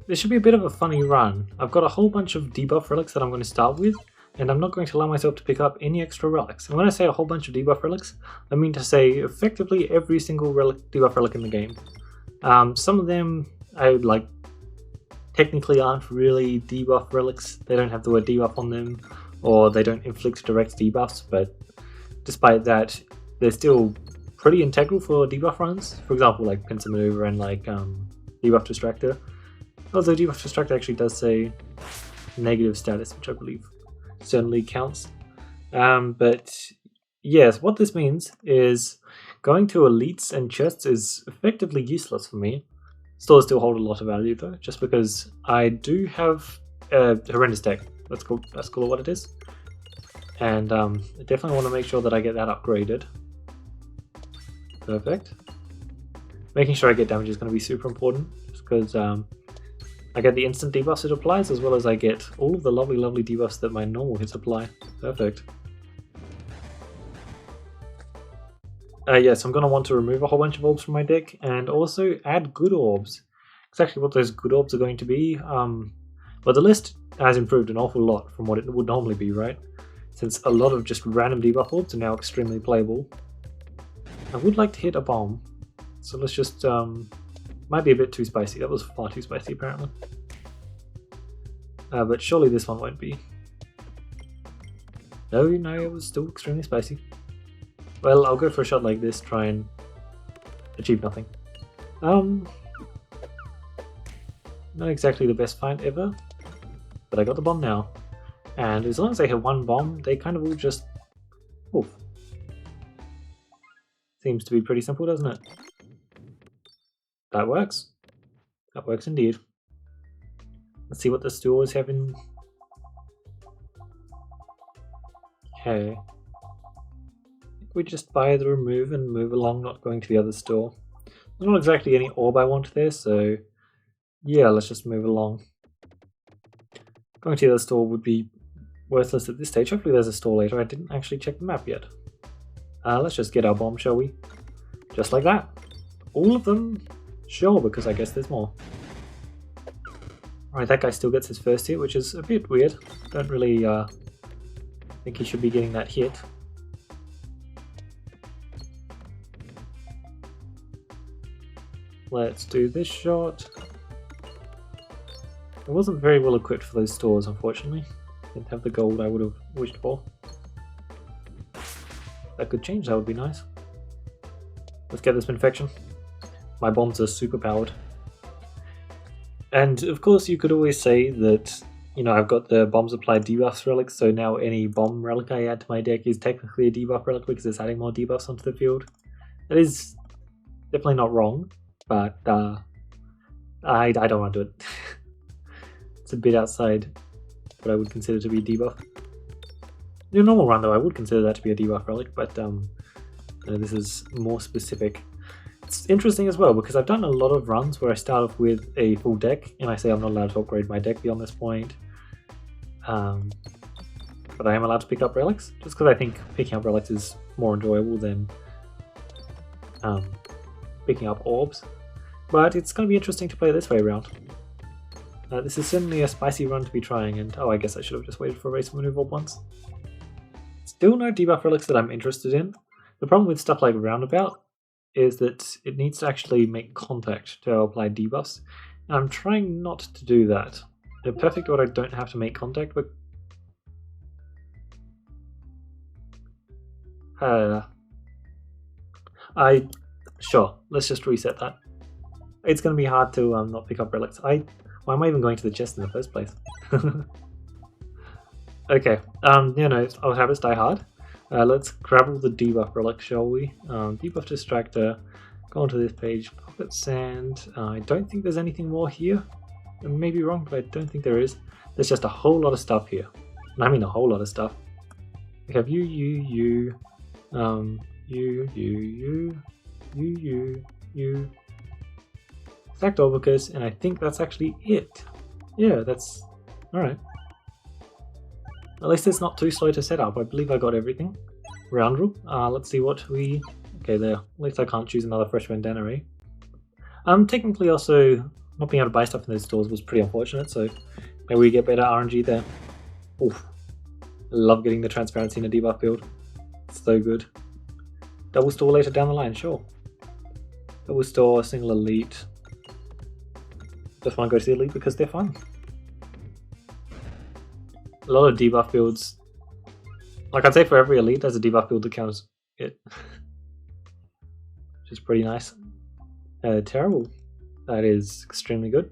this should be a bit of a funny run. I've got a whole bunch of debuff relics that I'm going to start with, and I'm not going to allow myself to pick up any extra relics. And when I say a whole bunch of debuff relics, I mean to say effectively every single debuff relic in the game. Some of them I like technically aren't really debuff relics. They don't have the word debuff on them, or they don't inflict direct debuffs, but despite that, they're still pretty integral for debuff runs. For example, like Pincer Maneuver and like Debuff Distractor. Although Debuff Distractor actually does say negative status, which I believe certainly counts. But yes, what this means is going to elites and chests is effectively useless for me. Stores still hold a lot of value though, just because I do have a horrendous deck. Let's call it what it is. And I definitely want to make sure that I get that upgraded. Perfect. Making sure I get damage is going to be super important, just because I get the instant debuffs it applies, as well as I get all of the lovely debuffs that my normal hits apply. Perfect. Yes, I'm going to want to remove a whole bunch of orbs from my deck, and also add good orbs. Exactly what those good orbs are going to be. But the list has improved an awful lot from what it would normally be, right? Since a lot of just random debuff orbs are now extremely playable. I would like to hit a bomb, so let's just, might be a bit too spicy. That was far too spicy apparently. But surely this one won't be. No, it was still extremely spicy. Well, I'll go for a shot like this, try and achieve nothing. Not exactly the best find ever, but I got the bomb now. And as long as I hit one bomb, they kind of all just poof. Seems to be pretty simple, doesn't it? That works. That works indeed. Let's see what the stores have in. Okay. We just buy the remove and move along, not going to the other store. There's not exactly any orb I want there, so yeah, let's just move along. Going to the other store would be worthless at this stage. Hopefully there's a store later. I didn't actually check the map yet. Let's just get our bomb, shall we? Just like that. All of them? Sure, because I guess there's more. Alright, that guy still gets his first hit, which is a bit weird. Don't really think he should be getting that hit. Let's do this shot. I wasn't very well equipped for those stores, unfortunately. Didn't have the gold I would have wished for. That could change, that would be nice. Let's get this infection. My bombs are super powered. And of course you could always say that, you know, I've got the bombs applied debuffs relics, so now any bomb relic I add to my deck is technically a debuff relic because it's adding more debuffs onto the field. That is definitely not wrong, but I don't want to do it. It's a bit outside what I would consider to be a debuff. In a normal run though, I would consider that to be a debuff relic, but this is more specific. It's interesting as well because I've done a lot of runs where I start off with a full deck and I say I'm not allowed to upgrade my deck beyond this point. But I am allowed to pick up relics, just because I think picking up relics is more enjoyable than picking up orbs. But it's going to be interesting to play this way around. This is certainly a spicy run to be trying, and oh, I guess I should have just waited for Race Maneuver once. Still no debuff relics that I'm interested in. The problem with stuff like Roundabout is that it needs to actually make contact to apply debuffs, and I'm trying not to do that. In a perfect world I don't have to make contact, but sure, let's just reset that. It's going to be hard to not pick up relics. Why am I even going to the chest in the first place? Okay, I'll have us die hard. Let's grab all the debuff relics, shall we? Debuff Distractor, go onto this page, Pocket Sand. I don't think there's anything more here. I may be wrong, but I don't think there is. There's just a whole lot of stuff here. And I mean a whole lot of stuff. We have you, Stacked Orbicus, and I think that's actually it. Yeah, that's alright. At least it's not too slow to set up. I believe I got everything. Round rule. Let's see what okay, there. At least I can't choose another fresh bandana, eh? Technically also, Not being able to buy stuff in those stores was pretty unfortunate, so maybe we get better RNG there. Oof. I love getting the transparency in a debuff build. It's so good. Double store later down the line, sure. Double store, single elite. Just want to go to the elite because they're fun. A lot of debuff builds. Like I'd say for every elite there's a debuff build that counts it. Which is pretty nice. Terrible. That is extremely good.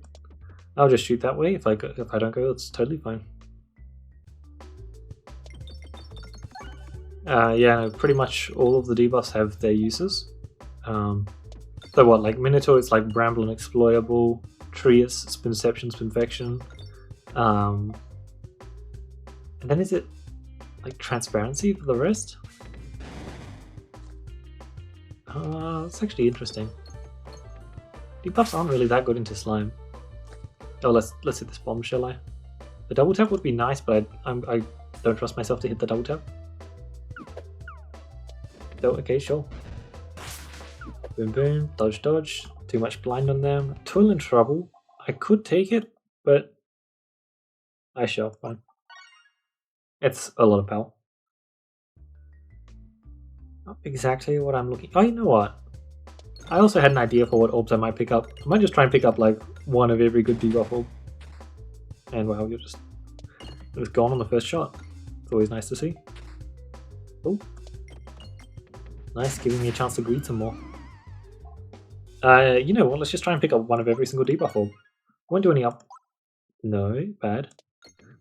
I'll just shoot that way. If I don't go, it's totally fine. Yeah, pretty much all of the debuffs have their uses. So what, like Minotaur is like Bramble and Exploitable, Trius, Spinception, Spinfection. And then is it like Transparency for the rest? It's actually interesting. Debuffs aren't really that good into slime. Oh, let's hit this bomb, shall I? The double tap would be nice, but I don't trust myself to hit the double tap. Oh, okay, sure. Boom, boom, dodge, dodge. Too much blind on them. Tool in trouble. I could take it, but I shall. Fine. It's a lot of power. Not exactly what I'm looking. Oh, you know what? I also had an idea for what orbs I might pick up. I might just try and pick up like one of every good debuff orb. And wow, you're just gone on the first shot. It's always nice to see. Oh, nice, giving me a chance to greet some more. You know what? Let's just try and pick up one of every single debuff orb. Won't do any No, bad.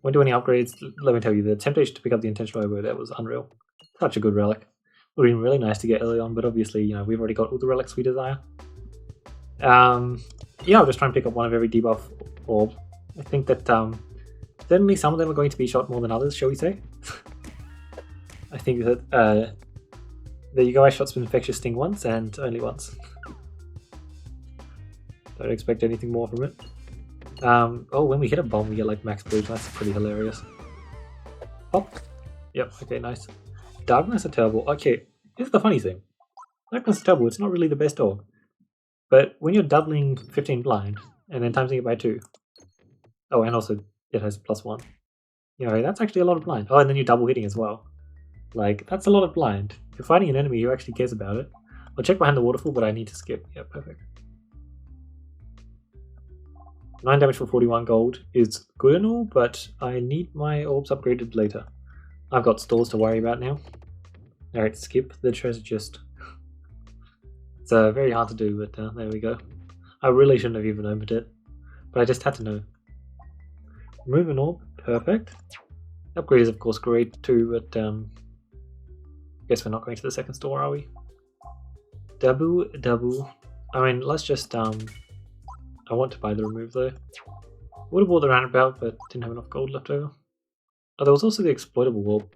Won't do any upgrades. Let me tell you, the temptation to pick up the intentional oboe there was unreal. Such a good relic. Would have been really nice to get early on, but obviously, you know, we've already got all the relics we desire. Yeah, I'll just try and pick up one of every debuff orb. I think that certainly some of them are going to be shot more than others, shall we say? I think that there you go. I shot Spinfectious Sting once and only once. Don't expect anything more from it. Oh, when we hit a bomb, we get like max boost. That's pretty hilarious. Pop. Yep. Okay, nice. Darkness are terrible. Okay, here's the funny thing. Darkness is terrible. It's not really the best dog. But when you're doubling 15 blind and then timesing it by 2. Oh, and also it has +1. You know, that's actually a lot of blind. Oh, and then you're double hitting as well. Like, that's a lot of blind. If you're fighting an enemy who actually cares about it. I'll check behind the waterfall, but I need to skip. Yeah, perfect. 9 damage for 41 gold is good and all, but I need my orbs upgraded later. I've got stores to worry about now. Alright, skip the treasure chest. It's very hard to do, but there we go. I really shouldn't have even opened it, but I just had to know. Remove an orb, perfect. Upgrade is of course great too, but guess we're not going to the second store, are we? Double. I mean, let's just I want to buy the remove though. Would have bought the roundabout, but didn't have enough gold left over. Oh, there was also the exploitable orb.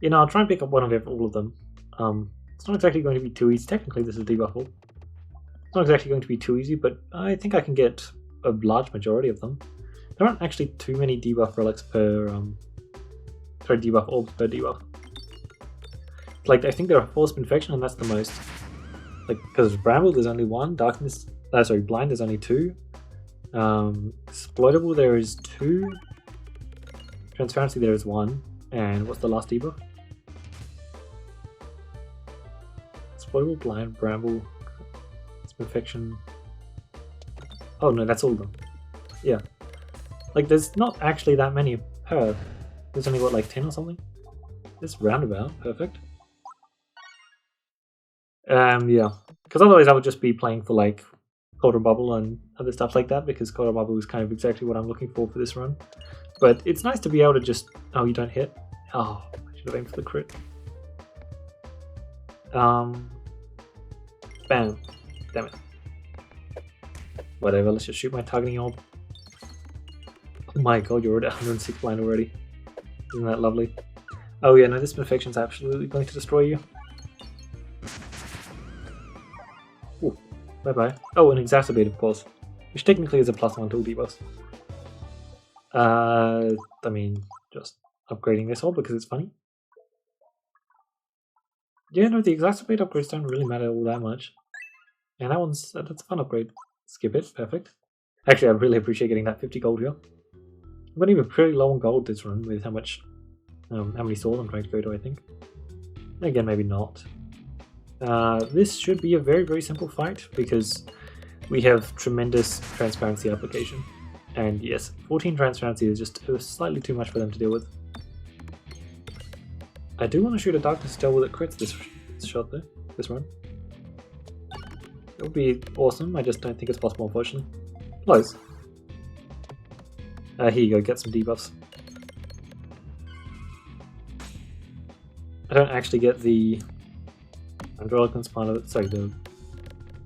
You know, I'll try and pick up one of all of them. It's not exactly going to be too easy. Technically, this is a debuff orb. It's not exactly going to be too easy, but I think I can get a large majority of them. There aren't actually too many debuff relics per debuff orbs per debuff. Like, I think there are 4 Spinfection, and that's the most. Like, because Bramble there's only 1, Darkness, Blind there's only 2. Exploitable there is 2. Transparency there is 1. And what's the last debuff? Exploitable, Blind, Bramble, Spinfection. Oh no, that's all of them. Yeah. Like, there's not actually that many per. There's only, what, like 10 or something? This roundabout, perfect. Yeah. Because otherwise I would just be playing for, like, Quarter Bubble and other stuff like that, because Quarter Bubble is kind of exactly what I'm looking for this run. But it's nice to be able to just... Oh, you don't hit? Oh, I should have aimed for the crit. Bam. Damn it. Whatever, let's just shoot my targeting orb. Oh my god, you're at 106 blind already. Isn't that lovely? Oh yeah, no, this Perfection's absolutely going to destroy you. Ooh, bye-bye. Oh, an Exacerbate, of course. Which technically is a +1 to all debuffs. I mean, just upgrading this all because it's funny. Yeah, no, the Exacerbate upgrades don't really matter all that much. And that's a fun upgrade. Skip it, perfect. Actually, I really appreciate getting that 50 gold here. I'm going to be pretty low on gold this run with how many souls I'm trying to go to, I think. Again, maybe not. This should be a very, very simple fight because we have tremendous transparency application. And yes, 14 transparency is just slightly too much for them to deal with. I do want to shoot a Darkness Devil that crits this shot though, this run. It would be awesome, I just don't think it's possible unfortunately. Close. Here you go, get some debuffs. I don't actually get the Eloquence part of it, sorry, the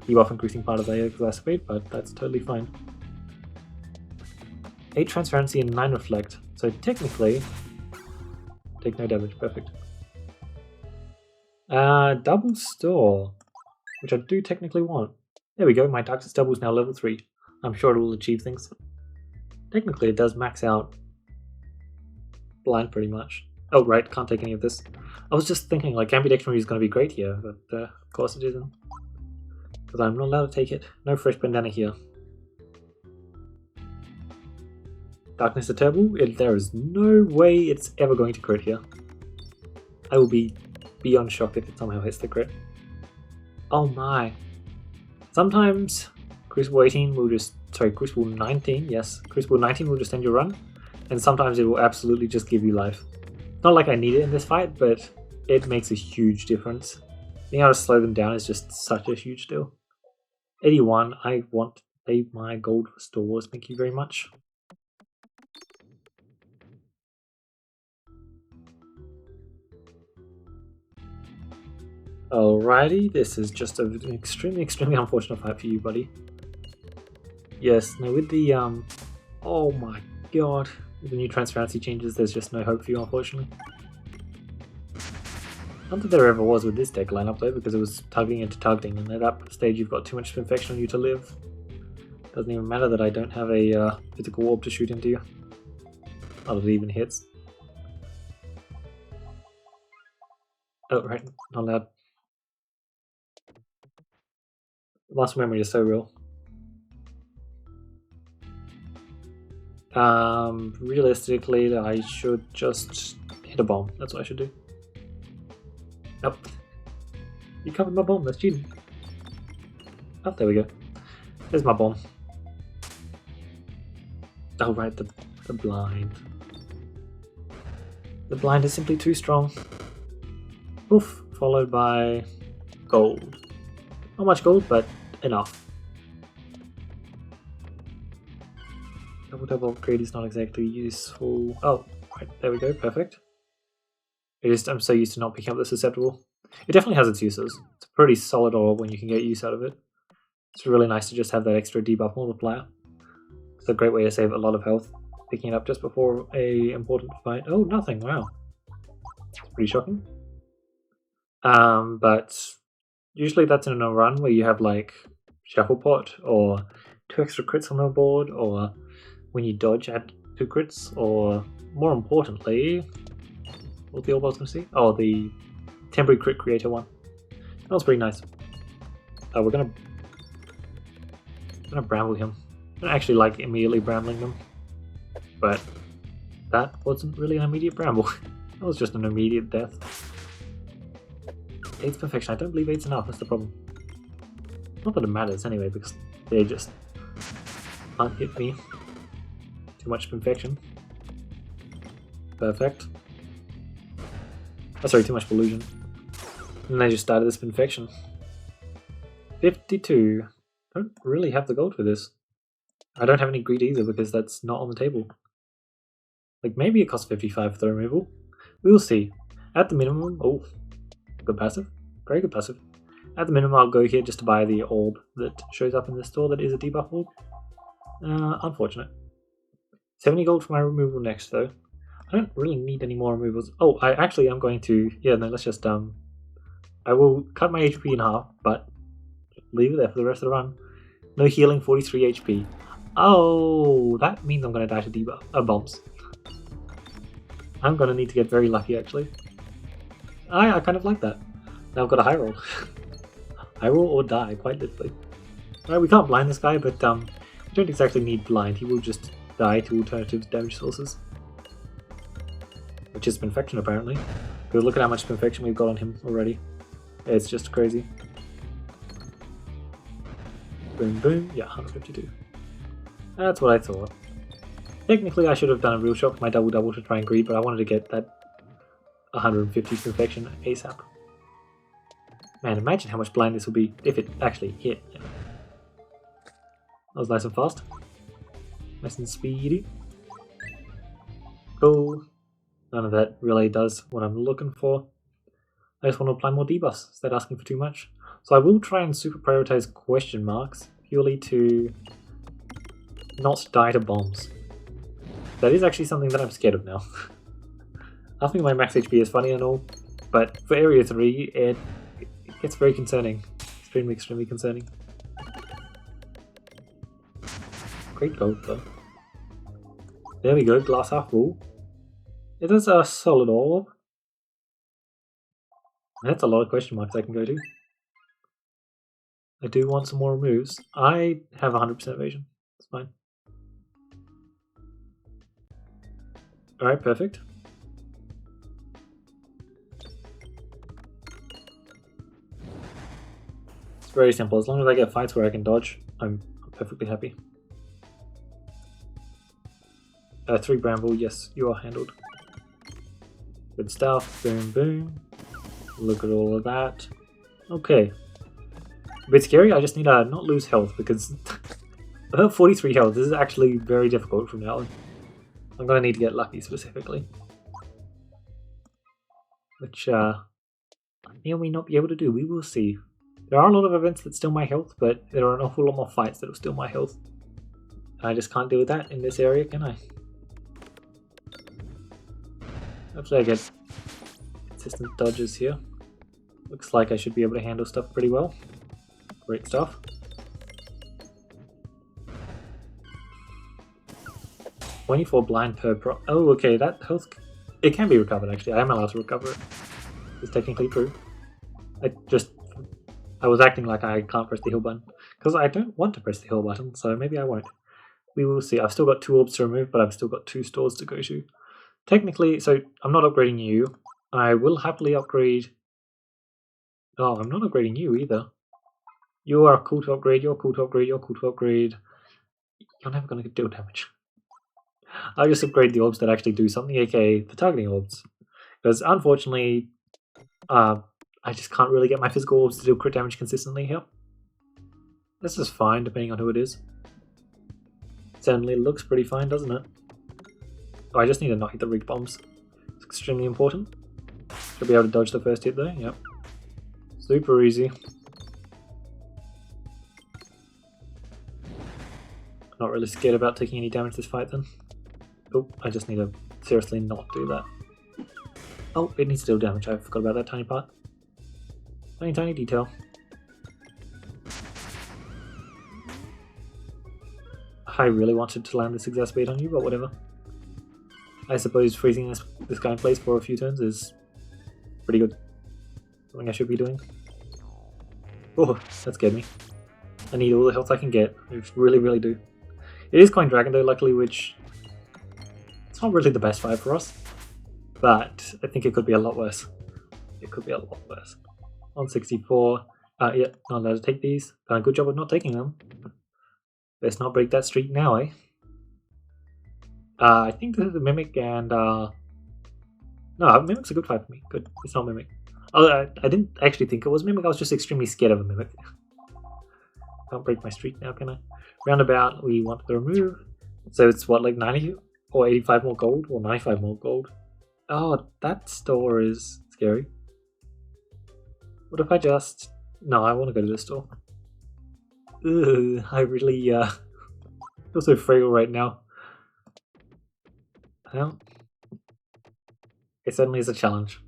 debuff increasing part of the exacerbate, but that's totally fine. 8 transparency and 9 reflect, so technically take no damage, perfect. Double store, which I do technically want. There we go, my Darkness Double is now level 3. I'm sure it will achieve things. Technically it does max out blind pretty much. Oh right, can't take any of this. I was just thinking like ambidextrity is going to be great here, but of course it isn't. Because I'm not allowed to take it. No fresh bandana here. Darkness of Turbo, there is no way it's ever going to crit here. I will be beyond shocked if it somehow hits the crit. Oh my. Sometimes Crucible 18 will just, sorry, Crucible 19, yes, Crucible 19 will just end your run, and sometimes it will absolutely just give you life. Not like I need it in this fight, but it makes a huge difference. Being able to slow them down is just such a huge deal. 81, I want to pay my gold for stores, thank you very much. Alrighty, this is just an extremely unfortunate fight for you, buddy. Yes, no, with the, oh my god, with the new transparency changes, there's just no hope for you, unfortunately. Not that there ever was with this deck lineup though, because it was targeting into targeting, and at that stage you've got too much infection on you to live. Doesn't even matter that I don't have a physical orb to shoot into you. Not that it even hits. Oh right, not allowed. Muscle memory is so real. Realistically, I should just hit a bomb. That's what I should do. Nope. You covered my bomb, that's cheating. Oh, there we go. There's my bomb. Oh right, the blind. The blind is simply too strong. Oof, followed by gold. Not much gold, but enough. Double upgrade is not exactly useful. Oh, right, there we go, perfect. I'm so used to not picking up the susceptible. It definitely has its uses. It's a pretty solid orb when you can get use out of it. It's really nice to just have that extra debuff multiplier. It's a great way to save a lot of health, picking it up just before a important fight. Oh, nothing, wow. It's pretty shocking. But usually that's in a run where you have like Shuffle Pot or 2 extra crits on the board, or when you dodge add 2 crits, or more importantly, what's the orb I was going to see? Oh, the temporary crit creator one. That was pretty nice. We're gonna bramble him. I don't actually like immediately brambling them, but that wasn't really an immediate bramble. That was just an immediate death. 8's perfection. I don't believe 8's enough. That's the problem. Not that it matters anyway, because they just can't hit me. Too much perfection. Perfect. Oh, sorry, too much illusion. And they just started this infection. 52. Don't really have the gold for this. I don't have any greed either because that's not on the table. Like maybe it costs 55 for the removal. We will see. At the minimum, oh, good passive. Very good passive. At the minimum, I'll go here just to buy the orb that shows up in the store that is a debuff orb. Unfortunate. 70 gold for my removal next though. I don't really need any more removals. Oh, I actually am going to, yeah, no, let's just, I will cut my HP in half, but leave it there for the rest of the run. No healing, 43 HP. Oh, that means I'm going to die to debuff, bombs. I'm going to need to get very lucky, actually. I kind of like that. Now I've got a high roll. High roll or die, quite literally. Alright, we can't blind this guy, but we don't exactly need blind. He will just die to alternative damage sources. Which is Infection, apparently. Because look at how much Infection we've got on him already. It's just crazy. Boom, boom. Yeah, 152. That's what I thought. Technically, I should have done a real shot with my double to try and greed, but I wanted to get that 150 Infection ASAP. Man, imagine how much blind this would be if it actually hit. Yeah. That was nice and fast. Nice and speedy. Cool. None of that really does what I'm looking for. I just want to apply more debuffs instead of asking for too much. So I will try and super prioritize question marks purely to not die to bombs. That is actually something that I'm scared of now. I think my max HP is funny and all, but for Area 3 it gets very concerning. Extremely concerning. Great gold though. There we go, glass half full. It is a solid orb. That's a lot of question marks I can go to. I do want some more removes. I have 100% evasion. It's fine. Alright, perfect. It's very simple. As long as I get fights where I can dodge, I'm perfectly happy. 3 Bramble, yes, you are handled. Good stuff. Boom, boom. Look at all of that. Okay. A bit scary, I just need to not lose health because I have 43 health. This is actually very difficult from now on. I'm going to need to get lucky specifically. Which I may not be able to do. We will see. There are a lot of events that steal my health, but there are an awful lot more fights that will steal my health. I just can't deal with that in this area, can I? Hopefully I get consistent dodges here. Looks like I should be able to handle stuff pretty well. Great stuff. $24 blind per pro. Oh, okay, that health. It can be recovered actually. I am allowed to recover it. It's technically true. I was acting like I can't press the heal button because I don't want to press the heal button, so maybe I won't. We will see. I've still got 2 orbs to remove, but I've still got 2 stores to go to. Technically, so I'm not upgrading you. I will happily upgrade. Oh, I'm not upgrading you either. You are cool to upgrade, you're cool to upgrade, you're cool to upgrade. You're never going to deal damage. I'll just upgrade the orbs that actually do something, aka the targeting orbs. Because unfortunately, I just can't really get my physical orbs to do crit damage consistently here. This is fine, depending on who it is. Certainly looks pretty fine, doesn't it? Oh, I just need to not hit the rigged bombs. It's extremely important. Should be able to dodge the first hit though, yep. Super easy. Not really scared about taking any damage this fight then. Oh, I just need to seriously not do that. Oh, it needs to deal damage. I forgot about that tiny part. Tiny detail. I really wanted to land this exacerbate on you, but whatever. I suppose freezing this guy in place for a few turns is pretty good. Something I should be doing. Oh, that scared me. I need all the health I can get. I really do. It is Coin Dragon though, luckily, which it's not really the best fight for us. But I think it could be a lot worse. It could be a lot worse. 164. Yeah, not allowed to take these. Done a good job of not taking them. Let's not break that streak now, eh? I think this is a Mimic and no, Mimic's a good fight for me. Good. It's not Mimic. Oh, I didn't actually think it was Mimic. I was just extremely scared of a Mimic. Can't break my streak now, can I? Roundabout, we want to remove. So it's what, like 90 or 85 more gold? Or 95 more gold? Oh, that store is scary. What if I just... No, I want to go to this store. Ugh, I really feel so frail right now. Well, it certainly is a challenge.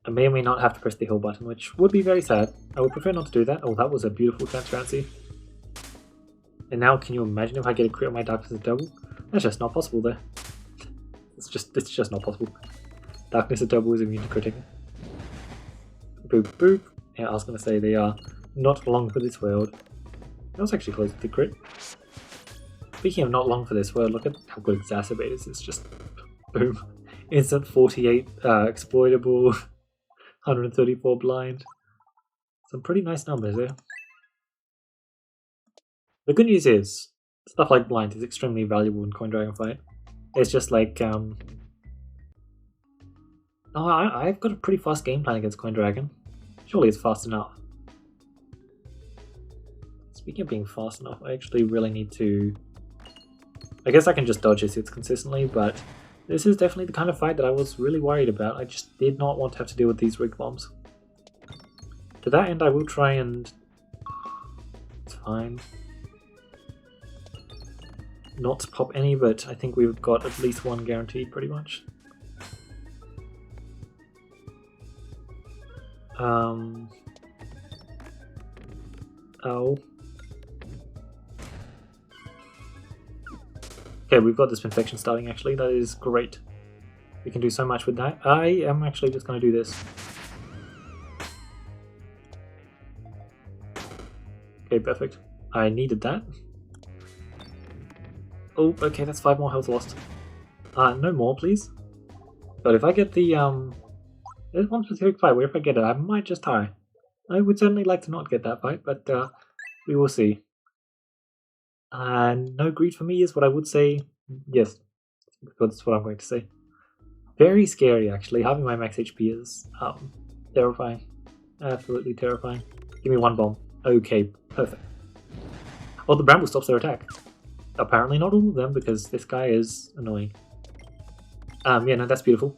I may or may not have to press the heal button, which would be very sad. I would prefer not to do that. Oh, that was a beautiful transparency. And now, can you imagine if I get a crit on my Darkness of Double? That's just not possible there. It's just not possible. Darkness of Double is immune to critting. Boop boop. Yeah, I was gonna say the Not long for this world. That was actually close to the crit. Speaking of not long for this world, look at how good Exacerbate is. It's just boom. Instant 48 exploitable, 134 blind. Some pretty nice numbers there. The good news is, stuff like blind is extremely valuable in Coin Dragon fight. It's just like, oh, I've got a pretty fast game plan against Coin Dragon. Surely it's fast enough. Speaking of being fast enough, I actually really need to... I guess I can just dodge his hits consistently, but this is definitely the kind of fight that I was really worried about. I just did not want to have to deal with these rig bombs. To that end, I will try and... It's fine. Not to pop any, but I think we've got at least one guaranteed, pretty much. Oh. Okay, we've got this infection starting actually, that is great. We can do so much with that. I am actually just going to do this. Okay, perfect. I needed that. Oh, okay, that's 5 more health lost. No more, please. But if I get the, there's one specific fight where if I get it, I might just die. I would certainly like to not get that fight, but, we will see. No greed for me is what I would say. Yes, that's what I'm going to say. Very scary, actually. Having my max HP is, terrifying. Absolutely terrifying. Give me one bomb. Okay, perfect. Oh, the bramble stops their attack. Apparently not all of them, because this guy is annoying. Yeah, no, that's beautiful.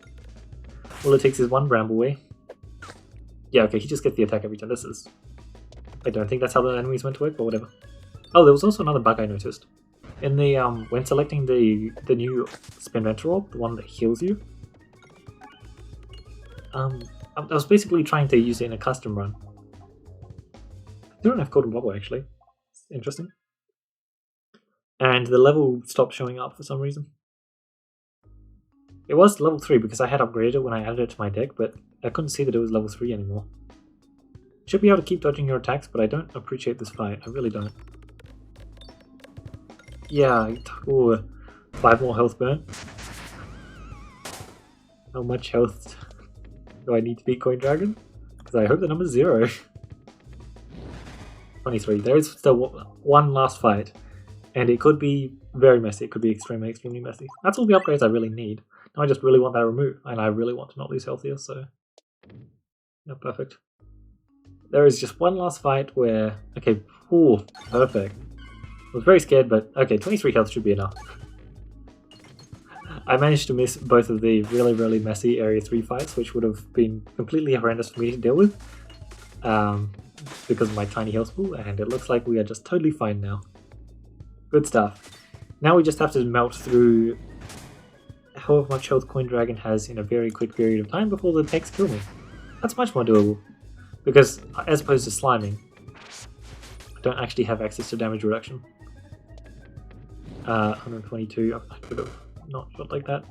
All it takes is one bramble away. Yeah, okay, he just gets the attack every time. This is... I don't think that's how the enemy's meant to work, but whatever. Oh, there was also another bug I noticed. In the, when selecting the new Spin Venter Orb, the one that heals you, I was basically trying to use it in a custom run. I don't have Golden Bubble, actually. It's interesting. And the level stopped showing up for some reason. It was level 3 because I had upgraded it when I added it to my deck, but I couldn't see that it was level 3 anymore. You should be able to keep dodging your attacks, but I don't appreciate this fight. I really don't. Yeah, ooh, 5 more health burn. How much health do I need to beat Coin Dragon? Because I hope the number's 0. 23. There is still one last fight. And it could be very messy. It could be extremely, extremely messy. That's all the upgrades I really need. Now I just really want that removed. And I really want to not lose health here, so... Yeah, perfect. There is just one last fight where... Okay, ooh, perfect. I was very scared, but okay, 23 health should be enough. I managed to miss both of the really, really messy Area 3 fights, which would have been completely horrendous for me to deal with. Because of my tiny health pool, and it looks like we are just totally fine now. Good stuff. Now we just have to melt through however much health Coin Dragon has in a very quick period of time before the techs kill me. That's much more doable. Because, as opposed to sliming, I don't actually have access to damage reduction. 122, I could have not shot like that.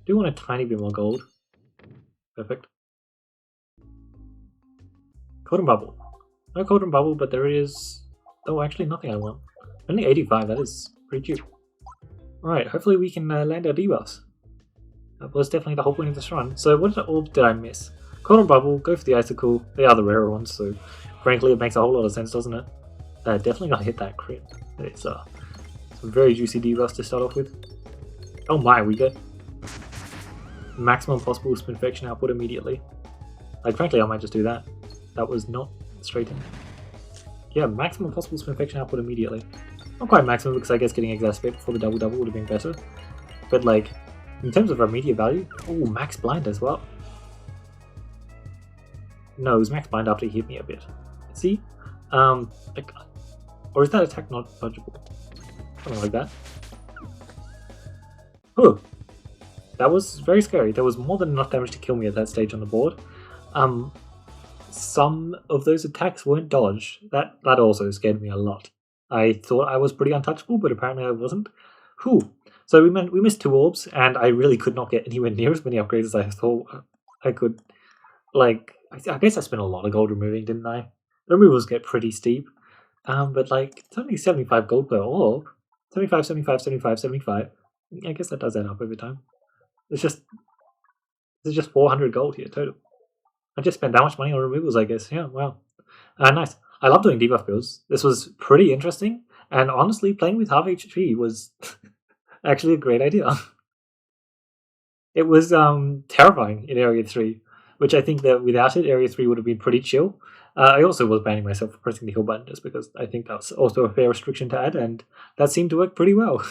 Do want a tiny bit more gold. Perfect. Golden Bubble. No Golden Bubble, but there is... Oh, actually nothing I want. Only 85, that is pretty cheap. Alright, hopefully we can land our debuffs. That was definitely the whole point of this run. So what orb did I miss? Golden Bubble, go for the Icicle. They are the rarer ones, so frankly it makes a whole lot of sense, doesn't it? Definitely gonna hit that crit. It's some very juicy debuffs to start off with. Oh my, we get maximum possible Spinfection output immediately. Like frankly I might just do that. That was not straight in. Yeah, maximum possible Spinfection output immediately. Not quite maximum because I guess getting Exacerbate before the double would have been better. But like, in terms of immediate value, oh, max blind as well. No, it was max blind after he hit me a bit. See? Like, or is that attack not dodgeable? Something like that. Oh, that was very scary. There was more than enough damage to kill me at that stage on the board. Some of those attacks weren't dodged. That also scared me a lot. I thought I was pretty untouchable, but apparently I wasn't. Whew. So we missed 2 orbs, and I really could not get anywhere near as many upgrades as I thought I could. Like, I guess I spent a lot of gold removing, didn't I? The removals get pretty steep. But like, it's only 75 gold per orb. 75, 75, 75, 75. I guess that does add up over time. There's just 400 gold here total. I just spent that much money on removals, I guess. Yeah, wow. Nice. I love doing debuff builds. This was pretty interesting, and honestly, playing with half HP was actually a great idea. It was terrifying in Area 3, which I think that without it, Area 3 would have been pretty chill. I also was banning myself for pressing the heal button just because I think that's also a fair restriction to add, and that seemed to work pretty well.